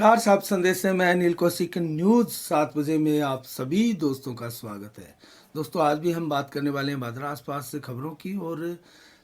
नमस्कार। साहब संदेश से मैं अनिल कौशिक। न्यूज़ 7 बजे में आप सभी दोस्तों का स्वागत है। दोस्तों, आज भी हम बात करने वाले हैं भादरा आसपास से खबरों की और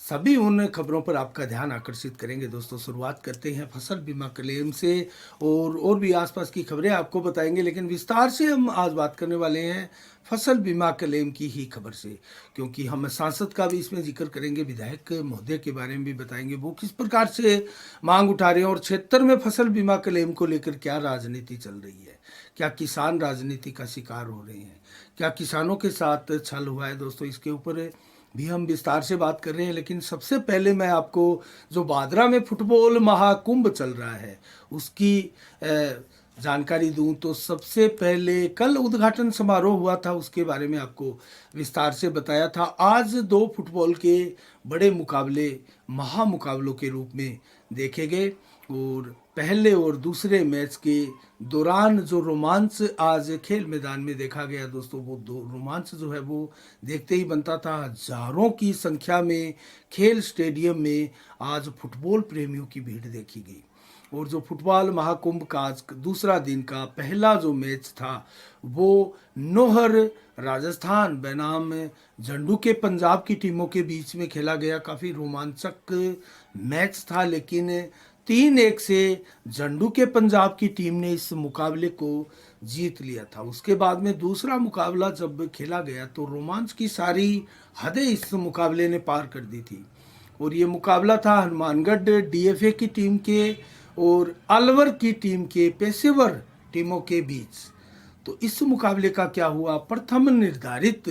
सभी उन खबरों पर आपका ध्यान आकर्षित करेंगे। दोस्तों, शुरुआत करते हैं फसल बीमा क्लेम से और भी आसपास की खबरें आपको बताएंगे, लेकिन विस्तार से हम आज बात करने वाले हैं फसल बीमा क्लेम की ही खबर से, क्योंकि हम सांसद का भी इसमें जिक्र करेंगे, विधायक महोदय के बारे में भी बताएंगे वो किस प्रकार से मांग उठा रहे हैं और क्षेत्र में फसल बीमा क्लेम को लेकर क्या राजनीति चल रही है, क्या किसान राजनीति का शिकार हो रहे हैं, क्या किसानों के साथ छल हुआ है। दोस्तों, इसके ऊपर भी हम विस्तार से बात कर रहे हैं, लेकिन सबसे पहले मैं आपको जो बादरा में फुटबॉल महाकुंभ चल रहा है उसकी जानकारी दूं। तो सबसे पहले कल उद्घाटन समारोह हुआ था, उसके बारे में आपको विस्तार से बताया था। आज 2 फुटबॉल के बड़े मुकाबले महामुकाबलों के रूप में देखे गए और पहले और दूसरे मैच के दौरान जो रोमांच आज खेल मैदान में देखा गया दोस्तों, वो दो रोमांच जो है वो देखते ही बनता था। हजारों की संख्या में खेल स्टेडियम में आज फुटबॉल प्रेमियों की भीड़ देखी गई और जो फुटबॉल महाकुंभ का आज दूसरा दिन का पहला जो मैच था वो नोहर राजस्थान बनाम झंडू के पंजाब की टीमों के बीच में खेला गया। काफ़ी रोमांचक मैच था, लेकिन 3-1 से झंडू के पंजाब की टीम ने इस मुकाबले को जीत लिया था। उसके बाद में दूसरा मुकाबला जब खेला गया तो रोमांच की सारी हदें इस मुकाबले ने पार कर दी थी और ये मुकाबला था हनुमानगढ़ डीएफए की टीम के और अलवर की टीम के पेशेवर टीमों के बीच। तो इस मुकाबले का क्या हुआ, प्रथम निर्धारित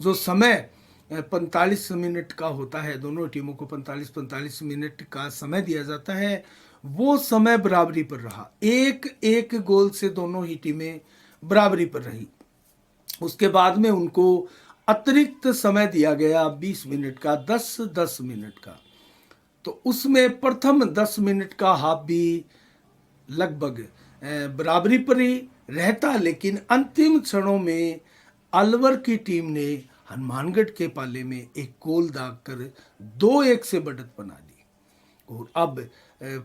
जो समय 45 मिनट का होता है, दोनों टीमों को 45-45 मिनट का समय दिया जाता है, वो समय बराबरी पर रहा। एक गोल से दोनों ही टीमें बराबरी पर रही। उसके बाद में उनको अतिरिक्त समय दिया गया 20 मिनट का, 10-10 मिनट का। तो उसमें प्रथम 10 मिनट का हाफ भी लगभग बराबरी पर ही रहता, लेकिन अंतिम क्षणों में अलवर की टीम ने हनुमानगढ़ के पाले में एक गोल दागकर 2-1 से बढ़त बना दी। और अब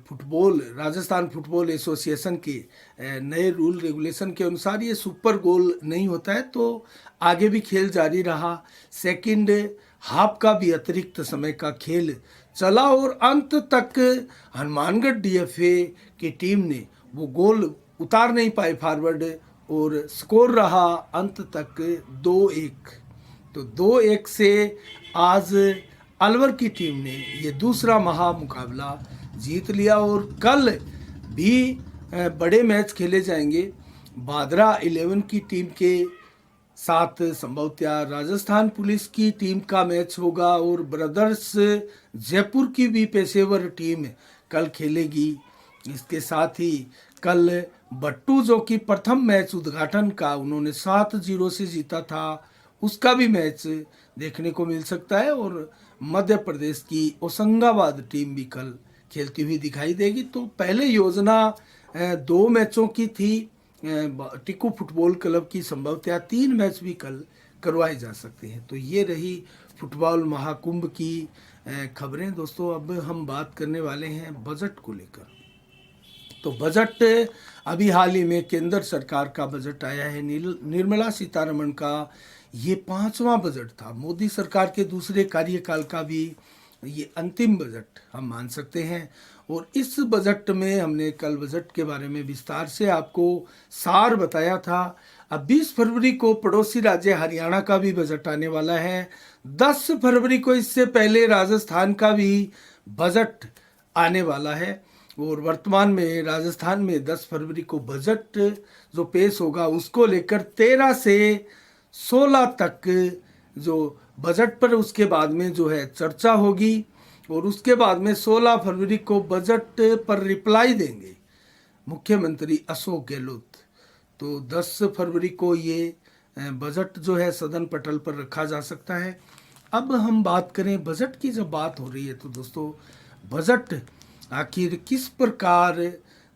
फुटबॉल राजस्थान फुटबॉल एसोसिएशन के नए रूल रेगुलेशन के अनुसार ये सुपर गोल नहीं होता है, तो आगे भी खेल जारी रहा। सेकंड हाफ का भी अतिरिक्त समय का खेल चला और अंत तक हनुमानगढ़ डीएफए की टीम ने वो गोल उतार नहीं पाए फॉरवर्ड और स्कोर रहा अंत तक 2-1। तो 2-1 से आज अलवर की टीम ने ये दूसरा महा मुकाबला जीत लिया और कल भी बड़े मैच खेले जाएंगे। बादरा 11 की टीम के साथ संभवतः राजस्थान पुलिस की टीम का मैच होगा और ब्रदर्स जयपुर की भी पेशेवर टीम कल खेलेगी। इसके साथ ही कल बट्टू जो कि प्रथम मैच उद्घाटन का उन्होंने 7-0 से जीता था, उसका भी मैच देखने को मिल सकता है और मध्य प्रदेश की होशंगाबाद टीम भी कल खेलती हुई दिखाई देगी। तो पहले योजना 2 मैचों की थी, टिक्कू फुटबॉल क्लब की संभवतः 3 मैच भी कल करवाए जा सकते हैं। तो ये रही फुटबॉल महाकुंभ की खबरें। दोस्तों, अब हम बात करने वाले हैं बजट को लेकर। तो बजट अभी हाल ही में केंद्र सरकार का बजट आया है। निर्मला सीतारमण का ये 5वां बजट था। मोदी सरकार के दूसरे कार्यकाल का भी ये अंतिम बजट हम मान सकते हैं और इस बजट में हमने कल बजट के बारे में विस्तार से आपको सार बताया था। अब 20 फरवरी को पड़ोसी राज्य हरियाणा का भी बजट आने वाला है। 10 फरवरी को इससे पहले राजस्थान का भी बजट आने वाला है और वर्तमान में राजस्थान में 10 फरवरी को बजट जो पेश होगा उसको लेकर 13 से 16 तक जो बजट पर उसके बाद में जो है चर्चा होगी और उसके बाद में 16 फरवरी को बजट पर रिप्लाई देंगे मुख्यमंत्री अशोक गहलोत। तो 10 फरवरी को ये बजट जो है सदन पटल पर रखा जा सकता है। अब हम बात करें बजट की, जब बात हो रही है तो दोस्तों बजट आखिर किस प्रकार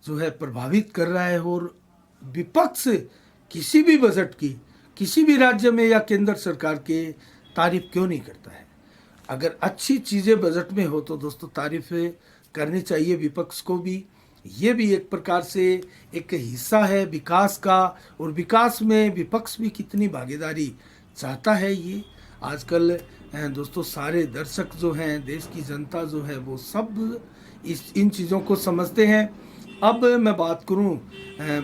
जो है प्रभावित कर रहा है और विपक्ष किसी भी बजट की किसी भी राज्य में या केंद्र सरकार के तारीफ क्यों नहीं करता है। अगर अच्छी चीज़ें बजट में हो तो दोस्तों तारीफ करनी चाहिए विपक्ष को भी ये भी एक प्रकार से एक हिस्सा है विकास का, और विकास में विपक्ष भी कितनी भागीदारी चाहता है ये आजकल। दोस्तों सारे दर्शक जो हैं, देश की जनता जो है, वो सब इन चीज़ों को समझते हैं। अब मैं बात करूं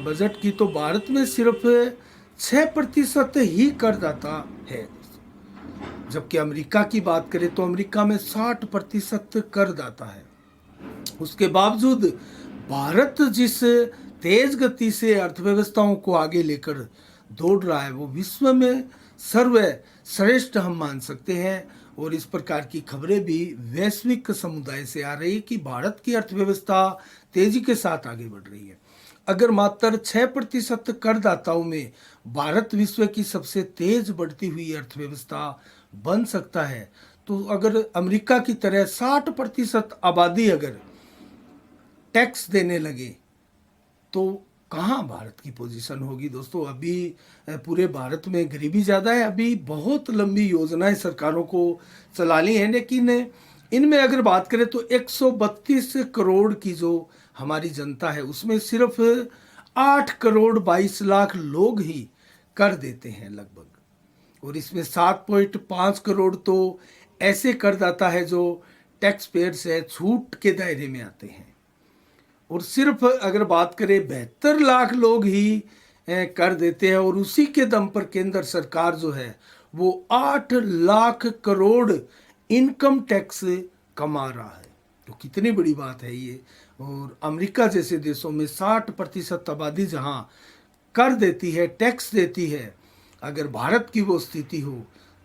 बजट की, तो भारत में सिर्फ 6% ही करदाता है, जबकि अमेरिका की बात करें तो अमेरिका में 60% करदाता है। उसके बावजूद भारत जिस तेज गति से अर्थव्यवस्थाओं को आगे लेकर दौड़ रहा है, वो विश्व में सर्वश्रेष्ठ हम मान सकते हैं। और इस प्रकार की खबरें भी वैश्विक समुदाय से आ रही है कि भारत की अर्थव्यवस्था तेजी के साथ आगे बढ़ रही है। अगर मात्र 6% करदाताओं में भारत विश्व की सबसे तेज बढ़ती हुई अर्थव्यवस्था बन सकता है, तो अगर अमेरिका की तरह 60% आबादी अगर टैक्स देने लगे तो कहाँ भारत की पोजीशन होगी। दोस्तों अभी पूरे भारत में गरीबी ज़्यादा है, अभी बहुत लंबी योजनाएं सरकारों को चला ली हैं, लेकिन इनमें अगर बात करें तो 132 करोड़ की जो हमारी जनता है, उसमें सिर्फ 8 करोड़ 22 लाख लोग ही कर देते हैं लगभग, और इसमें 7.5 करोड़ तो ऐसे करदाता है जो टैक्स पेयर से छूट के दायरे में आते हैं, और सिर्फ अगर बात करें 72 लाख लोग ही कर देते हैं, और उसी के दम पर केंद्र सरकार जो है वो 8 लाख करोड़ इनकम टैक्स कमा रहा है। तो कितनी बड़ी बात है ये। और अमेरिका जैसे देशों में 60% आबादी जहां कर देती है, टैक्स देती है, अगर भारत की वो स्थिति हो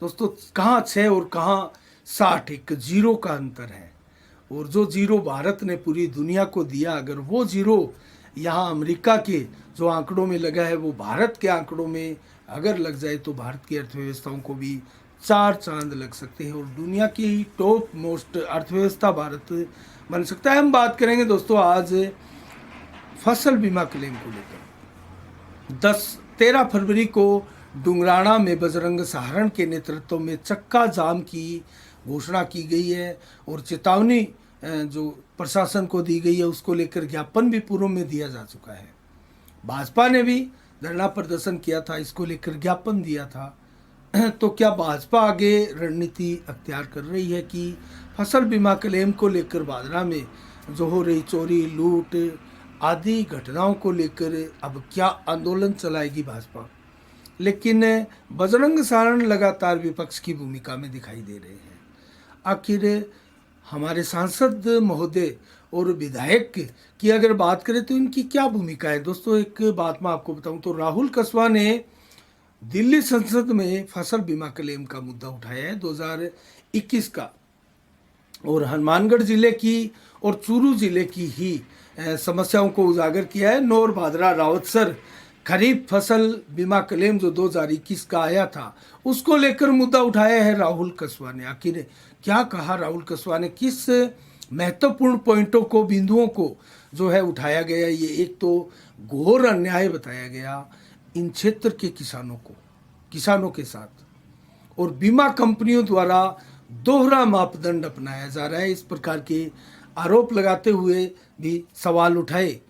दोस्तों, कहाँ 6 और कहाँ 60, एक जीरो का अंतर है। और जो जीरो भारत ने पूरी दुनिया को दिया, अगर वो जीरो यहाँ अमेरिका के जो आंकड़ों में लगा है वो भारत के आंकड़ों में अगर लग जाए, तो भारत की अर्थव्यवस्थाओं को भी 4 चांद लग सकते हैं और दुनिया की टॉप मोस्ट अर्थव्यवस्था भारत बन सकता है। हम बात करेंगे दोस्तों आज फसल बीमा क्लेम को लेकर। 13 फरवरी को डुंगराना में बजरंग सहारण के नेतृत्व में चक्का जाम की घोषणा की गई है, और चेतावनी जो प्रशासन को दी गई है उसको लेकर ज्ञापन भी पूर्व में दिया जा चुका है। भाजपा ने भी धरना प्रदर्शन किया था, इसको लेकर ज्ञापन दिया था। तो क्या भाजपा आगे रणनीति अख्तियार कर रही है कि फसल बीमा क्लेम को लेकर भादरा में जो हो रही चोरी, लूट आदि घटनाओं को लेकर अब क्या आंदोलन चलाएगी भाजपा। लेकिन बजरंग सहारण लगातार विपक्ष की भूमिका में दिखाई दे रहे हैं। आखिर हमारे सांसद महोदय और विधायक की अगर बात करें तो इनकी क्या भूमिका है। दोस्तों एक बात मैं आपको बताऊं तो राहुल कसवा ने दिल्ली संसद में फसल बीमा क्लेम का मुद्दा उठाया है 2021 का, और हनुमानगढ़ जिले की और चूरू जिले की ही समस्याओं को उजागर किया है। नौर भादरा रावतसर खरीफ फसल बीमा क्लेम जो 2021 का आया था उसको लेकर मुद्दा उठाया है राहुल कसवा ने। आखिर क्या कहा राहुल कसवा ने, किस महत्वपूर्ण पॉइंटों को, बिंदुओं को जो है उठाया गया। ये एक तो घोर अन्याय बताया गया इन क्षेत्र के किसानों के साथ, और बीमा कंपनियों द्वारा दोहरा मापदंड अपनाया जा रहा है, इस प्रकार के आरोप लगाते हुए भी सवाल उठाए।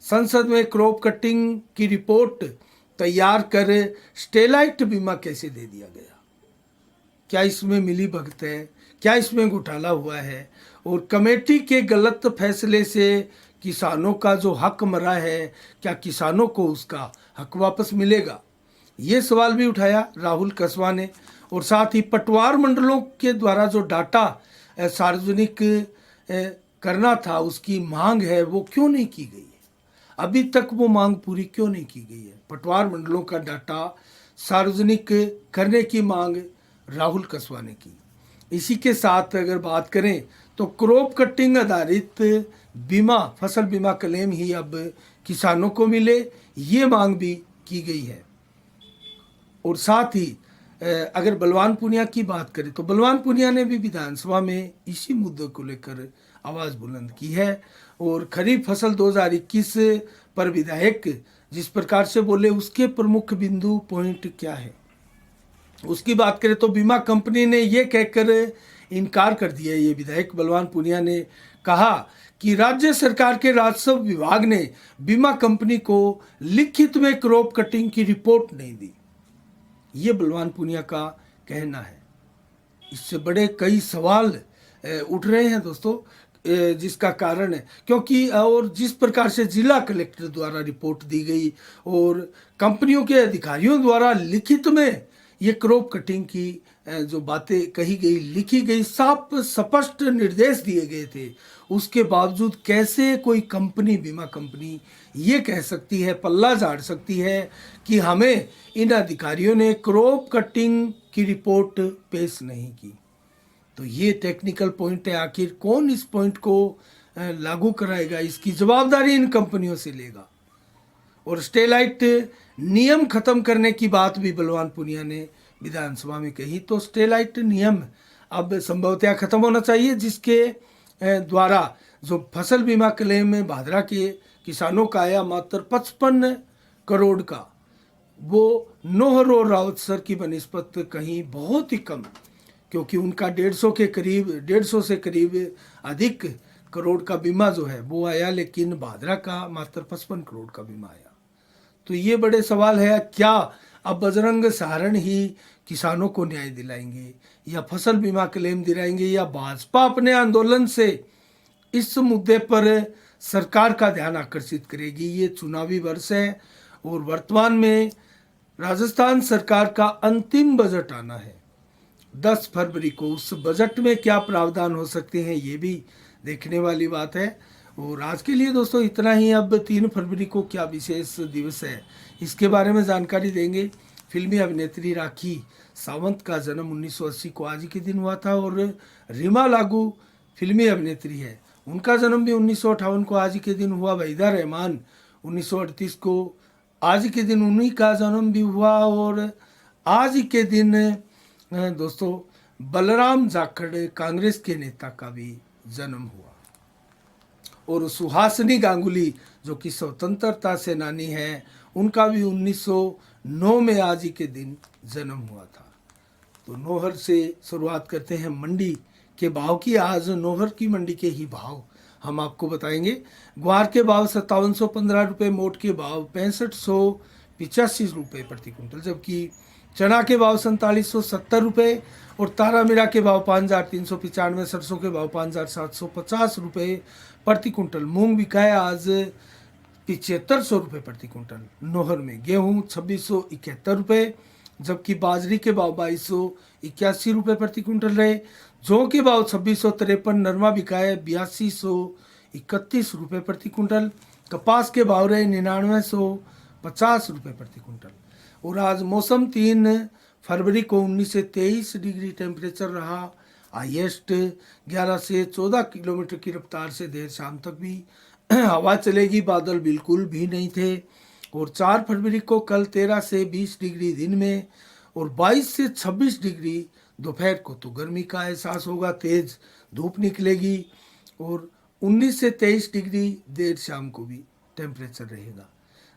संसद में क्रॉप कटिंग की रिपोर्ट तैयार कर स्टेलाइट बीमा कैसे दे दिया गया, क्या इसमें मिली भगत है, क्या इसमें घोटाला हुआ है, और कमेटी के गलत फैसले से किसानों का जो हक मरा है, क्या किसानों को उसका हक वापस मिलेगा। ये सवाल भी उठाया राहुल कसवा ने। और साथ ही पटवार मंडलों के द्वारा जो डाटा सार्वजनिक करना था, उसकी मांग है वो क्यों नहीं की गई है, अभी तक वो मांग पूरी क्यों नहीं की गई है। पटवार मंडलों का डाटा सार्वजनिक करने की मांग राहुल कसवा ने की। इसी के साथ अगर बात करें तो क्रॉप कटिंग आधारित बीमा, फसल बीमा क्लेम ही अब किसानों को मिले, ये मांग भी की गई है। और साथ ही अगर बलवान पूनिया की बात करें तो बलवान पूनिया ने भी विधानसभा में इसी मुद्दे को लेकर आवाज़ बुलंद की है। और खरीफ फसल 2021 पर विधायक जिस प्रकार से बोले उसके प्रमुख बिंदु पॉइंट क्या है, उसकी बात करें तो बीमा कंपनी ने ये कहकर इनकार कर दिया। ये विधायक बलवान पूनिया ने कहा कि राज्य सरकार के राजस्व विभाग ने बीमा कंपनी को लिखित में क्रॉप कटिंग की रिपोर्ट नहीं दी। ये बलवान पूनिया का कहना है। इससे बड़े कई सवाल उठ रहे हैं दोस्तों, जिसका कारण है क्योंकि और जिस प्रकार से जिला कलेक्टर द्वारा रिपोर्ट दी गई और कंपनियों के अधिकारियों द्वारा लिखित में ये क्रॉप कटिंग की जो बातें कही गई, लिखी गई, साफ स्पष्ट निर्देश दिए गए थे, उसके बावजूद कैसे कोई कंपनी, बीमा कंपनी ये कह सकती है, पल्ला झाड़ सकती है कि हमें इन अधिकारियों ने क्रॉप कटिंग की रिपोर्ट पेश नहीं की। तो ये टेक्निकल पॉइंट है। आखिर कौन इस पॉइंट को लागू कराएगा, इसकी जवाबदारी इन कंपनियों से लेगा। और स्टेलाइट नियम खत्म करने की बात भी बलवान पूनिया ने विधानसभा में कही। तो स्टेलाइट नियम अब संभवतः खत्म होना चाहिए, जिसके द्वारा जो फसल बीमा क्लेम में भादरा के किसानों का आया मात्र 55 करोड़ का, वो नोहर और रावत सर की बनिस्बत कहीं बहुत ही कम, क्योंकि उनका 150 से करीब अधिक करोड़ का बीमा जो है वो आया, लेकिन भादरा का मात्र 55 करोड़ का बीमा आया। तो ये बड़े सवाल है, क्या अब बजरंग सहारण ही किसानों को न्याय दिलाएंगे या फसल बीमा क्लेम दिलाएंगे, या भाजपा अपने आंदोलन से इस मुद्दे पर सरकार का ध्यान आकर्षित करेगी। ये चुनावी वर्ष है और वर्तमान में राजस्थान सरकार का अंतिम बजट आना है 10 फरवरी को। उस बजट में क्या प्रावधान हो सकते हैं, ये भी देखने वाली बात है। और आज के लिए दोस्तों इतना ही। अब 3 फरवरी को क्या विशेष दिवस है, इसके बारे में जानकारी देंगे। फिल्मी अभिनेत्री राखी सावंत का जन्म 1980 को आज के दिन हुआ था, और रीमा लागू फिल्मी अभिनेत्री है, उनका जन्म भी 1958 को आज के दिन हुआ। वहीदा रहमान 1938 को आज के दिन उन्हीं का जन्म भी हुआ। और आज के दिन दोस्तों बलराम जाखड़ कांग्रेस के नेता का भी जन्म हुआ। और सुहासिनी गांगुली जो कि स्वतंत्रता सेनानी है, उनका भी 1909 में आज ही के दिन जन्म हुआ था। तो नोहर से शुरुआत करते हैं मंडी के भाव की। आज नोहर की मंडी के ही भाव हम आपको बताएंगे। ग्वार के भाव 5715 रुपये, मोट के भाव 6585 रुपये प्रति कुंटल, जबकि चना के भाव 4770 रुपये और तारा मीरा के भाव 5395, सरसों के भाव 5750 रुपये प्रति कुंटल। मूंग बिका है आज 7500 रुपये प्रति कुंटल नोहर में। गेहूँ 2671 रुपये, जबकि बाजरी के भाव 2281 रुपये प्रति कुंटल रहे। जौ के भाव 2653, नरमा बिका है 8231 रुपये प्रति कुंटल। कपास के भाव रहे 9950 रुपये प्रति कुंटल। और आज मौसम 3 फरवरी को 19 से 23 डिग्री टेम्परेचर रहा। हाईएस्ट 11 से 14 किलोमीटर की रफ्तार से देर शाम तक भी हवा चलेगी, बादल बिल्कुल भी नहीं थे। और 4 फरवरी को कल 13 से 20 डिग्री दिन में और 22 से 26 डिग्री दोपहर को तो गर्मी का एहसास होगा, तेज धूप निकलेगी। और 19 से 23 डिग्री देर शाम को भी टेम्परेचर रहेगा,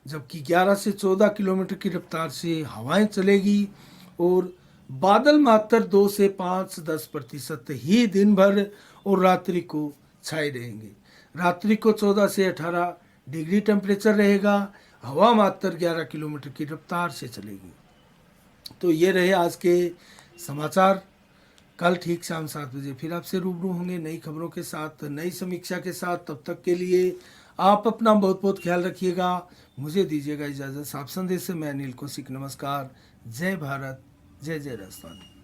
जबकि 11 से 14 किलोमीटर की रफ्तार से हवाएं चलेगी। और बादल मात्र 2 से 5-10% ही दिन भर और रात्रि को छाए रहेंगे। रात्रि को 14 से 18 डिग्री टेम्परेचर रहेगा, हवा मात्र 11 किलोमीटर की रफ्तार से चलेगी। तो ये रहे आज के समाचार। कल ठीक शाम 7 बजे फिर आपसे रूबरू होंगे नई खबरों के साथ, नई समीक्षा के साथ। तब तक के लिए आप अपना बहुत बहुत ख्याल रखिएगा। मुझे दीजिएगा इजाज़त। साफ संदेश से मैं अनिल कौशिक। नमस्कार। जय भारत, जय जय राजस्थान।